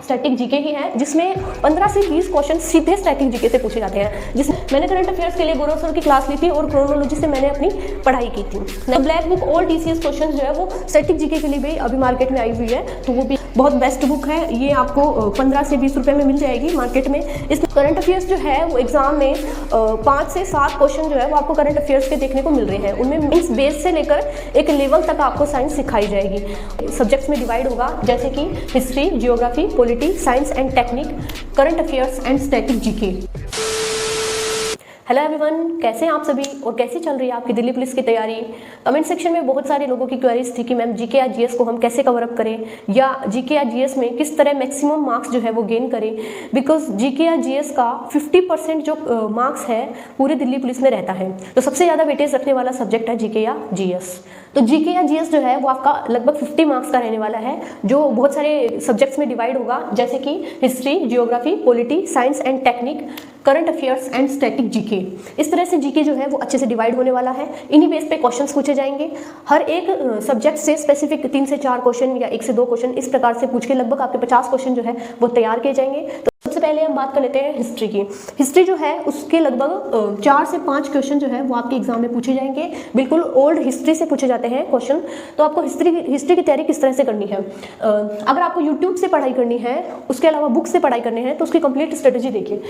Static GK ही है, जिसमें 15 से 20 क्वेश्चन सीधे स्टैटिक जीके से पूछे जाते हैं। जिसमें मैंने करंट अफेयर्स के लिए गौरव सर की क्लास ली थी और क्रोनोलॉजी से मैंने अपनी पढ़ाई की थी। Black book all TCS question जो है वो स्टैटिक जीके के लिए भी अभी मार्केट में आई हुई है, तो वो भी बहुत बेस्ट बुक है। ये आपको 15 से 20 रुपये में मिल जाएगी मार्केट में। इस करंट अफेयर्स जो है वो एग्जाम में 5 से 7 क्वेश्चन जो है वो आपको करंट अफेयर्स के देखने को मिल रहे हैं। उनमें मीन्स बेस से लेकर एक लेवल तक आपको साइंस सिखाई जाएगी। सब्जेक्ट्स में डिवाइड होगा, जैसे कि history, geography, polity, science and technique, current affairs and static GK. Hello everyone, कैसे हैं आप सभी और कैसी चल रही है आपकी दिल्ली पुलिस की तैयारी। कमेंट सेक्शन में बहुत सारे लोगों की क्वेरीज थी कि मैम जीके या जीएस को हम कैसे कवर अप करें, या जीके या जीएस में किस तरह मैक्सिमम मार्क्स जो है वो गेन करें। बिकॉज जीके या जीएस का 50% जो मार्क्स है पूरी दिल्ली पुलिस में रहता है, तो सबसे ज़्यादा वेटेज रखने वाला सब्जेक्ट है जीके या जीएस। तो जीके या जीएस जो है वो आपका लगभग 50 मार्क्स का रहने वाला है, जो बहुत सारे सब्जेक्ट्स में डिवाइड होगा, जैसे कि history, geography, polity, science and technique, current affairs and static GK. इस तरह से जीके जो है वो अच्छे से डिवाइड होने वाला है। इन्हीं बेस पे क्वेश्चंस पूछे जाएंगे। हर एक सब्जेक्ट से स्पेसिफिक 3 से 4 क्वेश्चन या 1 से 2 क्वेश्चन इस प्रकार से पूछ के लगभग आपके 50 क्वेश्चन जो है वो तैयार किए जाएंगे। तो सबसे पहले हम बात कर लेते हैं हिस्ट्री की। हिस्ट्री जो है उसके लगभग 4 से 5 क्वेश्चन जो है वो आपके एग्जाम में पूछे जाएंगे। बिल्कुल ओल्ड हिस्ट्री से पूछे जाते हैं क्वेश्चन। तो आपको हिस्ट्री की तैयारी किस तरह से करनी है। अगर आपको यूट्यूब से पढ़ाई करनी है, उसके अलावा बुक से पढ़ाई करनी है, तो उसकी कंप्लीट स्ट्रेटेजी देखिए।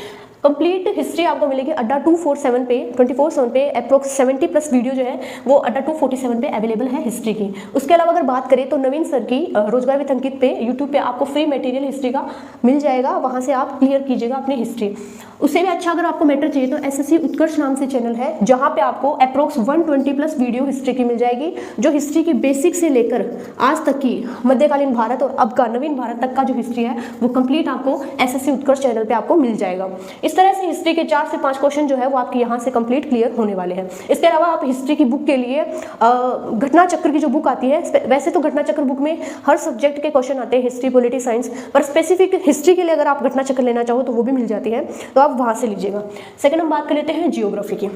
कंप्लीट हिस्ट्री आपको मिलेगी अड्डा 247 पे 24/7 पे अप्रोक्स 70+ वीडियो जो है वो अड्डा 247 पे अवेलेबल है हिस्ट्री की। उसके अलावा अगर बात करें तो नवीन सर की रोजगार विद अंकित पे यूट्यूब पे आपको फ्री मटेरियल हिस्ट्री का मिल जाएगा, वहाँ से आप क्लियर कीजिएगा अपनी हिस्ट्री। उससे भी अच्छा अगर आपको मैटर चाहिए तो एसएससी उत्कर्ष नाम से चैनल है, जहाँ पे आपको अप्रोक्स 120+ वीडियो हिस्ट्री की मिल जाएगी, जो हिस्ट्री की बेसिक से लेकर आज तक की मध्यकालीन भारत और अब का नवीन भारत तक का जो हिस्ट्री है वो कंप्लीट आपको एसएससी उत्कर्ष चैनल पे आपको मिल जाएगा। इस तरह से हिस्ट्री के 4 से 5 क्वेश्चन जो है वो आपके यहाँ से कंप्लीट क्लियर होने वाले हैं। इसके अलावा आप हिस्ट्री की बुक के लिए घटना चक्र की जो बुक आती है, वैसे तो घटना चक्र बुक में हर सब्जेक्ट के क्वेश्चन आते हैं, हिस्ट्री, पॉलिटी, साइंस, पर स्पेसिफिक हिस्ट्री के लिए अगर आप घटना चक्र लेना चाहो तो वो भी मिल जाती है, तो आप वहाँ से लीजिएगा। सेकंड हम बात कर लेते हैं जियोग्राफी की।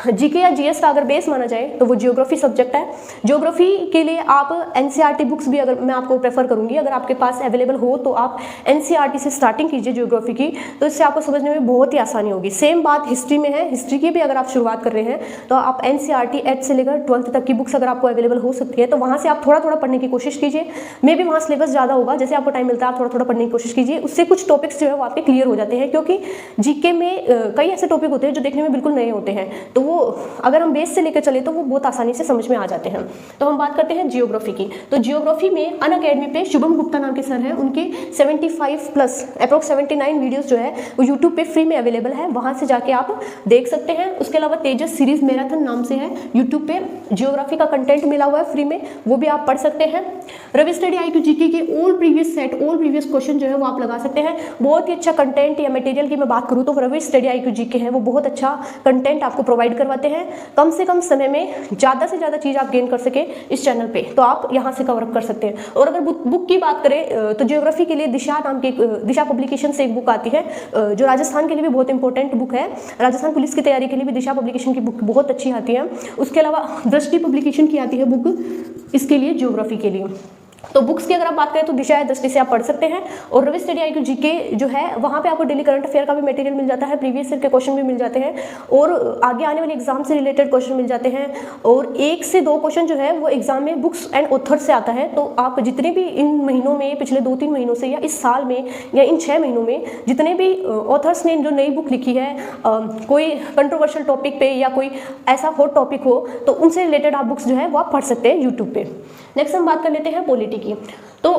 जीके या जीएस का अगर बेस माना जाए तो वो जियोग्राफी सब्जेक्ट है। जियोग्राफी के लिए आप एनसीईआरटी बुक्स भी अगर मैं आपको प्रेफर करूंगी, अगर आपके पास अवेलेबल हो तो आप एनसीईआरटी से स्टार्टिंग कीजिए जियोग्राफी की, तो इससे आपको समझने में बहुत ही आसानी होगी। सेम बात हिस्ट्री में है। हिस्ट्री की भी अगर आप शुरुआत कर रहे हैं तो आप एनसीईआरटी 8 से लेकर 12th तक की बुक्स अगर आपको अवेलेबल हो सकती है तो वहाँ से आप थोड़ा थोड़ा पढ़ने की कोशिश कीजिए। मे भी वहाँ सिलेबस ज़्यादा होगा, जैसे आपको टाइम मिलता है आप थोड़ा थोड़ा पढ़ने की कोशिश कीजिए। उससे कुछ टॉपिक्स जो है वो आपके क्लियर हो जाते हैं, क्योंकि जीके में कई ऐसे टॉपिक होते हैं जो देखने में बिल्कुल नए होते हैं, तो वो अगर हम बेस से लेकर चले तो वो बहुत आसानी से समझ में आ जाते हैं। तो हम बात करते हैं जियोग्राफी की। तो जियोग्राफी में अनअकैडमी पे शुभम गुप्ता नाम के सर हैं, उनके 75+ अप्रोक्स 79 वीडियोस जो है वो यूट्यूब पे फ्री में अवेलेबल है, वहाँ से जाके आप देख सकते हैं। उसके अलावा तेजस सीरीज मैराथन नाम से है, यूट्यूब पे जियोग्राफी का कंटेंट मिला हुआ है फ्री में, वो भी आप पढ़ सकते हैं। रवि स्टडी IQ जीके के ऑल प्रीवियस क्वेश्चन जो है वो आप लगा सकते हैं। बहुत ही अच्छा कंटेंट या मटेरियल की मैं बात करूँ तो रवि स्टडी IQ जीके है वो बहुत अच्छा कंटेंट आपको प्रोवाइड करवाते हैं। कम से कम समय में ज़्यादा से ज़्यादा चीज़ आप गेन कर सके इस चैनल पे, तो आप यहाँ से कवर अप कर सकते हैं। और अगर बुक की बात करें तो जियोग्राफी के लिए दिशा नाम की दिशा पब्लिकेशन से एक बुक आती है, जो राजस्थान के लिए भी बहुत इंपॉर्टेंट बुक है। राजस्थान पुलिस की तैयारी के लिए भी दिशा पब्लिकेशन की बुक बहुत अच्छी आती है। उसके अलावा दृष्टि पब्लिकेशन की आती है बुक इसके लिए, जियोग्राफी के लिए। तो बुक्स की अगर आप बात करें तो दिशा या दृष्टि से आप पढ़ सकते हैं। और रवि स्टडी IQ जीके जो है वहाँ पे आपको डेली करंट अफेयर का भी मटेरियल मिल जाता है, प्रीवियस ईयर के क्वेश्चन भी मिल जाते हैं, और आगे आने वाले एग्जाम से रिलेटेड क्वेश्चन मिल जाते हैं। और 1 से 2 क्वेश्चन जो है वो एग्जाम में बुक्स एंड ऑथर से आता है। तो आप जितने भी इन महीनों में, पिछले 2-3 महीनों से या इस साल में या इन 6 महीनों में जितने भी ऑथर्स ने जो नई बुक लिखी है, कोई कंट्रोवर्शियल टॉपिक पे या कोई ऐसा हॉट टॉपिक हो, तो उनसे रिलेटेड आप बुक्स जो है वो आप पढ़ सकते हैं यूट्यूब पे। नेक्स्ट हम बात कर लेते हैं पॉलिटी की। तो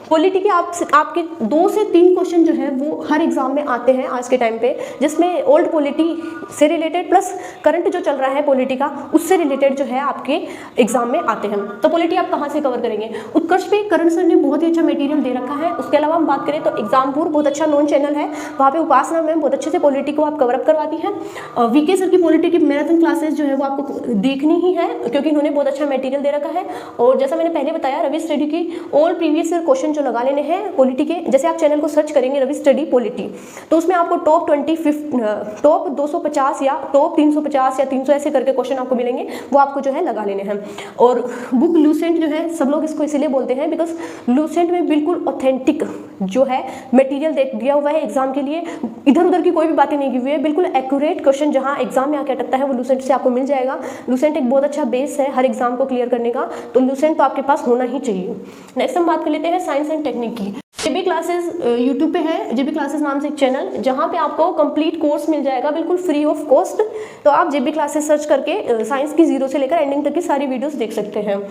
पॉलिटी के आपके 2 से 3 क्वेश्चन जो है वो हर एग्जाम में आते हैं आज के टाइम पे, जिसमें ओल्ड पॉलिटी से रिलेटेड प्लस करंट जो चल रहा है पॉलिटी का उससे रिलेटेड जो है आपके एग्जाम में आते हैं। तो पॉलिटी आप कहाँ से कवर करेंगे? उत्कर्ष पे करण सर ने बहुत ही अच्छा मटेरियल दे रखा है। उसके अलावा हम बात करें तो एग्जामपुर बहुत अच्छा नॉन चैनल है, वहाँ पे उपासना मैम बहुत अच्छे से पॉलिटी को आप कवर अप करवाती हैं। वीके सर की पॉलिटी की मैराथन क्लासेस जो है वो आपको देखनी ही है, क्योंकि उन्होंने बहुत अच्छा मटेरियल दे रखा है। और जैसा मैंने पहले बताया, रवि स्टडी की ऑल प्रीवियस ईयर क्वेश्चन जो लगा लेने हैं पॉलिटी के, जैसे आप चैनल को सर्च करेंगे रवि स्टडी पॉलिटी, तो उसमें आपको टॉप 250 या टॉप 350 या 300 ऐसे करके क्वेश्चन आपको मिलेंगे, वो आपको जो है लगा लेने हैं। और बुक लूसेंट जो है, सब लोग इसको इसीलिए बोलते हैं बिकॉज लूसेंट में बिल्कुल ऑथेंटिक जो है मटेरियल दिया हुआ है एग्जाम के लिए, इधर उधर की कोई भी बातें नहीं की हुई है, बिल्कुल एक्यूरेट क्वेश्चन जहां एग्जाम में आके अटकता है वो लूसेंट से आपको मिल जाएगा। लूसेंट एक बहुत अच्छा बेस है हर एग्जाम को क्लियर करने का, तो लूसेंट तो आपके पास होना ही चाहिए। नेक्स्ट हम बात कर लेते हैं साइंस एंड टेक्निक की। जेबी क्लासेस यूट्यूब पे है, जेबी क्लासेस नाम से एक चैनल, जहाँ पे आपको कंप्लीट कोर्स मिल जाएगा बिल्कुल फ्री ऑफ कॉस्ट। तो आप जेबी क्लासेस सर्च करके साइंस की जीरो से लेकर एंडिंग तक की सारी वीडियोस देख सकते हैं।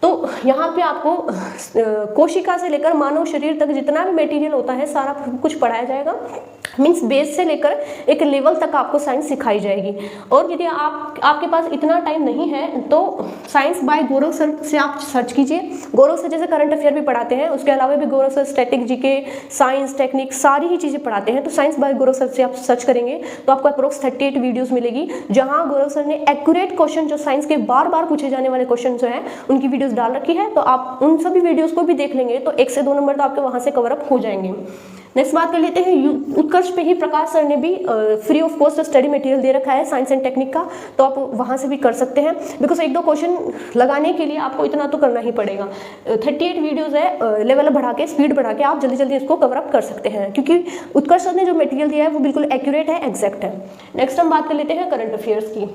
तो यहाँ पे आपको कोशिका से लेकर मानव शरीर तक जितना भी मटेरियल होता है सारा कुछ पढ़ाया जाएगा, मीन्स बेस से लेकर एक लेवल तक आपको साइंस सिखाई जाएगी। और यदि आपके पास इतना टाइम नहीं है तो साइंस बाय गौरव सर से आप सर्च कीजिए। गौरव सर जैसे करंट अफेयर भी पढ़ाते हैं, उसके अलावा भी Gaurav sir static GK, science, technique सारी ही चीज़ें पढ़ाते हैं। तो साइंस बाय गौरव सर से आप सर्च करेंगे तो आपको अप्रोक्स 38 वीडियोज़ मिलेगी, जहाँ गौरव सर ने एक्यूरेट क्वेश्चन जो साइंस के बार बार पूछे जाने वाले क्वेश्चन जो हैं उनकी वीडियोज़ डाल रखी है। तो आप उन सभी वीडियोज़ को भी देख लेंगे तो 1 से 2 नंबर तो आपके वहाँ से कवर अप हो जाएंगे। नेक्स्ट बात कर लेते हैं उत्कर्ष पे ही प्रकाश सर ने भी free of cost study material दे रखा है साइंस एंड टेक्निक का, तो आप वहाँ से भी कर सकते हैं। बिकॉज 1-2 क्वेश्चन लगाने के लिए आपको इतना तो करना ही पड़ेगा। 38 वीडियोज़ है, लेवल बढ़ा के, स्पीड बढ़ा के आप जल्दी जल्दी इसको कवर अप कर सकते हैं, क्योंकि उत्कर्ष सर ने जो मटेरियल दिया है वो बिल्कुल एक्यूरेट है, एग्जैक्ट है। नेक्स्ट हम बात कर लेते हैं करंट अफेयर्स की।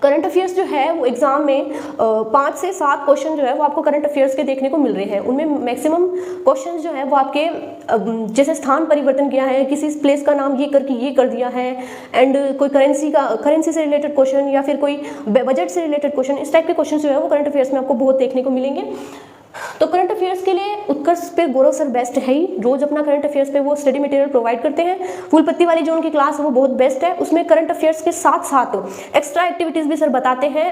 करंट अफेयर्स जो है वो एग्जाम में 5 से 7 क्वेश्चन जो है वो आपको करंट अफेयर्स के देखने को मिल रहे हैं। उनमें मैक्सिमम क्वेश्चन जो है वो आपके जैसे स्थान परिवर्तन किया है, किसी प्लेस का नाम ये करके ये कर दिया है, एंड कोई करेंसी से रिलेटेड क्वेश्चन या फिर कोई बजट से रिलेटेड क्वेश्चन, इस टाइप के क्वेश्चन जो है वो करंट अफेयर्स में आपको बहुत देखने को मिलेंगे। तो करंट अफेयर्स के लिए उत्कर्ष पे गौरव सर बेस्ट है ही, रोज अपना करंट अफेयर्स पे वो स्टडी मटेरियल प्रोवाइड करते हैं। फूलपत्ती वाली जो उनकी क्लास है वो बहुत बेस्ट है, उसमें करंट अफेयर्स के साथ साथ एक्स्ट्रा एक्टिविटीज भी सर बताते हैं।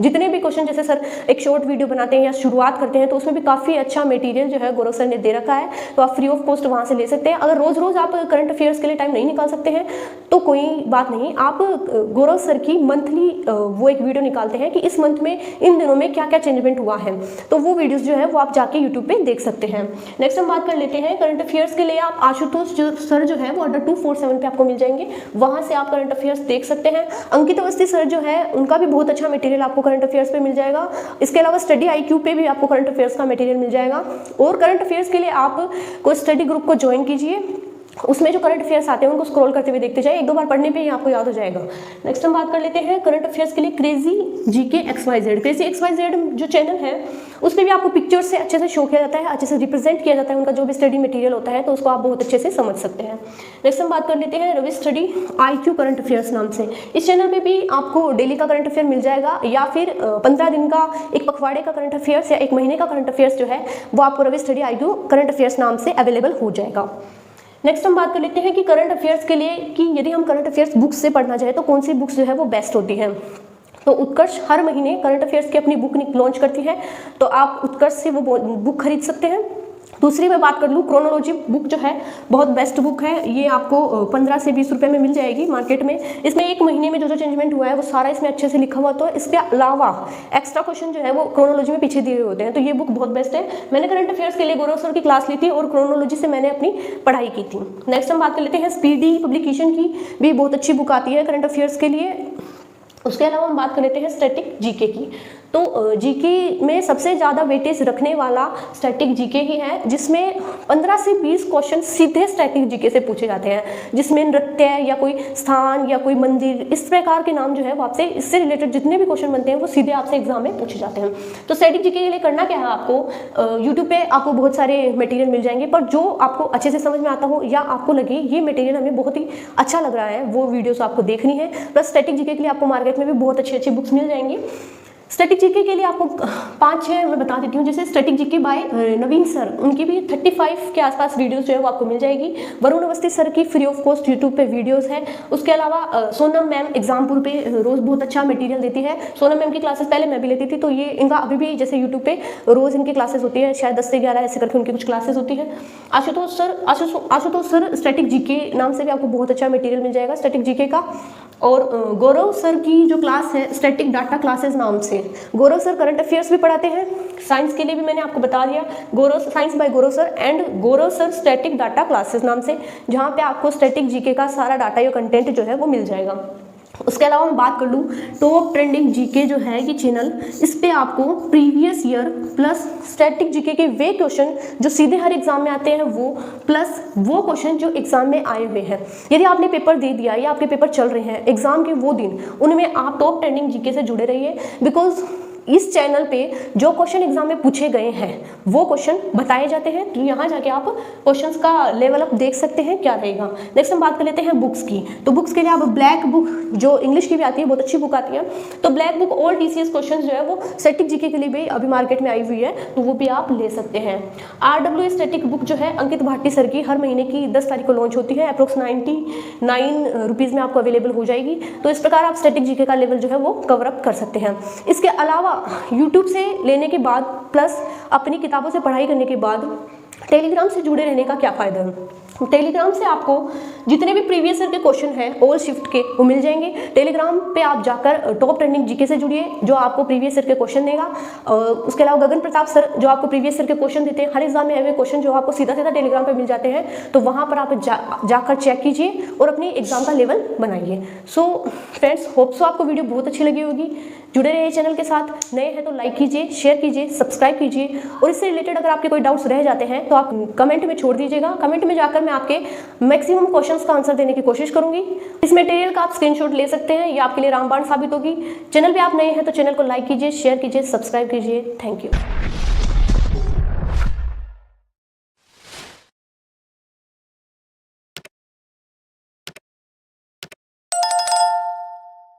जितने भी क्वेश्चन जैसे सर एक शॉर्ट वीडियो बनाते हैं या शुरुआत करते हैं तो उसमें भी काफ़ी अच्छा मटेरियल जो है गौरव सर ने दे रखा है, तो आप फ्री ऑफ कॉस्ट वहाँ से ले सकते हैं। अगर रोज रोज आप करंट अफेयर्स के लिए टाइम नहीं निकाल सकते हैं तो कोई बात नहीं, आप गौरव सर की मंथली वो एक वीडियो निकालते हैं कि इस मंथ में इन दिनों में क्या क्या चेंजमेंट हुआ है, तो वो वीडियोस जो है वो आप जाके यूट्यूब पे देख सकते हैं। नेक्स्ट हम बात कर लेते हैं करंट अफेयर्स के लिए आप आशुतोष सर जो है वो अंडर 247 पे आपको मिल जाएंगे, वहां से आप करंट अफेयर्स देख सकते हैं। अंकित अवस्थी सर जो है उनका भी बहुत अच्छा मटेरियल आपको करंट अफेयर्स पे मिल जाएगा। इसके अलावा स्टडी IQ पे भी आपको करंट अफेयर्स का मटेरियल मिल जाएगा। और करंट अफेयर्स के लिए आप कोई स्टडी ग्रुप को ज्वाइन कीजिए, उसमें जो करंट अफेयर्स आते हैं उनको स्क्रॉल करते हुए देखते जाए, 1-2 बार पढ़ने पे ही आपको याद हो जाएगा। नेक्स्ट हम बात कर लेते हैं करंट अफेयर्स के लिए crazy GK XYZ। Crazy XYZ जो चैनल है उस पर भी आपको पिक्चर से अच्छे से शो किया जाता है, अच्छे से रिप्रेजेंट किया जाता है उनका जो भी स्टडी मटेरियल होता है, तो उसको आप बहुत अच्छे से समझ सकते हैं। नेक्स्ट हम बात कर लेते हैं Ravi study IQ current affairs नाम से। इस चैनल पे भी आपको डेली का करंट अफेयर मिल जाएगा, या फिर 15 दिन का, एक पखवाड़े का करंट अफेयर्स या 1 महीने का करंट अफेयर्स जो है वो आपको Ravi study IQ current affairs नाम से अवेलेबल हो जाएगा। नेक्स्ट हम बात कर लेते हैं कि करंट अफेयर्स के लिए कि यदि हम करंट अफेयर्स बुक्स से पढ़ना चाहे तो कौन सी बुक्स जो है वो बेस्ट होती है। तो उत्कर्ष हर महीने करंट अफेयर्स की अपनी बुक लॉन्च करती है, तो आप उत्कर्ष से वो बुक खरीद सकते हैं। दूसरी मैं बात कर लूँ, क्रोनोलॉजी बुक जो है बहुत बेस्ट बुक है, ये आपको 15 से 20 रुपये में मिल जाएगी मार्केट में। इसमें 1 महीने में जो चेंजमेंट हुआ है वो सारा इसमें अच्छे से लिखा हुआ, तो इसके अलावा एक्स्ट्रा क्वेश्चन जो है वो क्रोनोलॉजी में पीछे दिए हुए होते हैं, तो ये बुक बहुत बेस्ट है। मैंने करंट अफेयर्स के लिए गौरव सर की क्लास ली थी और क्रोनोलॉजी से मैंने अपनी पढ़ाई की थी। नेक्स्ट हम बात कर लेते हैं स्पीडी पब्लिकेशन की, भी बहुत अच्छी बुक आती है करंट अफेयर्स के लिए। उसके अलावा हम बात कर लेते हैं स्टैटिक जीके की। तो जीके में सबसे ज़्यादा वेटेज रखने वाला स्टैटिक जीके ही है, जिसमें 15 से 20 क्वेश्चन सीधे स्टैटिक जीके से पूछे जाते हैं, जिसमें नृत्य या कोई स्थान या कोई मंदिर इस प्रकार के नाम जो है वो आपसे, इससे रिलेटेड जितने भी क्वेश्चन बनते हैं वो सीधे आपसे एग्जाम में पूछे जाते हैं। तो स्टैटिक जीके के लिए करना क्या है, आपको यूट्यूब पे आपको बहुत सारे मटेरियल मिल जाएंगे, पर जो आपको अच्छे से समझ में आता हो या आपको लगे ये मटेरियल हमें बहुत ही अच्छा लग रहा है, वो वीडियोस आपको देखनी है। प्लस स्टैटिक जीके के लिए आपको मार्केट में भी बहुत अच्छी अच्छी बुक्स मिल जाएंगी। स्टैटिक जीके के लिए आपको 5-6 मैं बता देती हूँ, जैसे static GK by Naveen sir, उनकी भी 35 के आसपास वीडियोस जो है वो आपको मिल जाएगी। वरुण अवस्थी सर की फ्री ऑफ कॉस्ट यूट्यूब पे वीडियोस है। उसके अलावा सोनम मैम एग्जामपुर पे रोज़ बहुत अच्छा मटेरियल देती है। सोनम मैम की क्लासेस पहले मैं भी लेती थी, तो ये इनका अभी भी जैसे यूट्यूब पे रोज़ इनकी क्लासेस होती है, शायद 10 से 11 ऐसे करके उनकी कुछ क्लासेस होती है। आशुतोष सर स्टैटिक जीके नाम से भी आपको बहुत अच्छा मटेरियल मिल जाएगा स्टैटिक जीके का। और गौरव सर की जो क्लास है स्टैटिक डाटा क्लासेस नाम से, गौरव सर करंट अफेयर्स भी पढ़ाते हैं। साइंस के लिए भी मैंने आपको बता दिया, Gaurav science by Gaurav sir and Gaurav sir static data classes नाम से, जहाँ पे आपको स्टैटिक जीके का सारा डाटा या कंटेंट जो है वो मिल जाएगा। उसके अलावा मैं बात कर लूँ टॉप ट्रेंडिंग जीके जो है ये चैनल, इस पे आपको previous year plus static GK के वे क्वेश्चन जो सीधे हर एग्जाम में आते हैं वो, प्लस वो क्वेश्चन जो एग्जाम में आए हुए हैं। यदि आपने पेपर दे दिया या आपके पेपर चल रहे हैं एग्जाम के वो दिन, उनमें आप टॉप ट्रेंडिंग जीके से जुड़े रहिए, बिकॉज इस चैनल पे जो क्वेश्चन एग्जाम में पूछे गए हैं वो क्वेश्चन बताए जाते हैं, तो यहाँ जाके आप क्वेश्चंस का लेवल अप देख सकते हैं क्या रहेगा। नेक्स्ट हम बात कर लेते हैं बुक्स की। तो बुक्स के लिए आप ब्लैक बुक जो इंग्लिश की भी आती है, बहुत अच्छी बुक आती है, तो black book all TCS question जो है वो स्टैटिक जीके के लिए भी अभी मार्केट में आई हुई है, तो वो भी आप ले सकते हैं। RW स्टैटिक बुक जो है अंकित भाटी सर की हर महीने की 10 तारीख को लॉन्च होती है, अप्रोक्स 99 रुपीज़ में आपको अवेलेबल हो जाएगी। तो इस प्रकार आप स्टैटिक जीके का लेवल जो है वो कवर अप कर सकते हैं। इसके अलावा यूट्यूब से लेने के बाद प्लस अपनी किताबों से पढ़ाई करने के बाद टेलीग्राम से जुड़े रहने का क्या फ़ायदा है। टेलीग्राम से आपको जितने भी प्रीवियस ईयर के क्वेश्चन हैं ऑल शिफ्ट के वो मिल जाएंगे। टेलीग्राम पे आप जाकर टॉप ट्रेंडिंग जीके से जुड़िए जो आपको प्रीवियस ईयर के क्वेश्चन देगा। उसके अलावा गगन प्रताप सर जो आपको प्रीवियस ईयर के क्वेश्चन देते हैं, हर एग्जाम में आए क्वेश्चन जो आपको सीधा सीधा टेलीग्राम पे मिल जाते हैं, तो वहाँ पर आप जाकर चेक कीजिए और अपनी एग्जाम का लेवल बनाइए। सो फ्रेंड्स, होप सो आपको वीडियो बहुत अच्छी लगी होगी। जुड़े रहिए चैनल के साथ, नए हैं तो लाइक कीजिए, शेयर कीजिए, सब्सक्राइब कीजिए, और इससे रिलेटेड अगर आपके कोई डाउट्स रह जाते हैं तो आप कमेंट में छोड़ दीजिएगा। कमेंट में जाकर मैं आपके मैक्सिमम क्वेश्चंस का आंसर देने की कोशिश करूंगी। इस मटेरियल का आप स्क्रीनशॉट ले सकते हैं, ये आपके लिए रामबाण साबित होगी। चैनल पे आप नए हैं तो चैनल को लाइक कीजिए, शेयर कीजिए, सब्सक्राइब कीजिए। Thank you.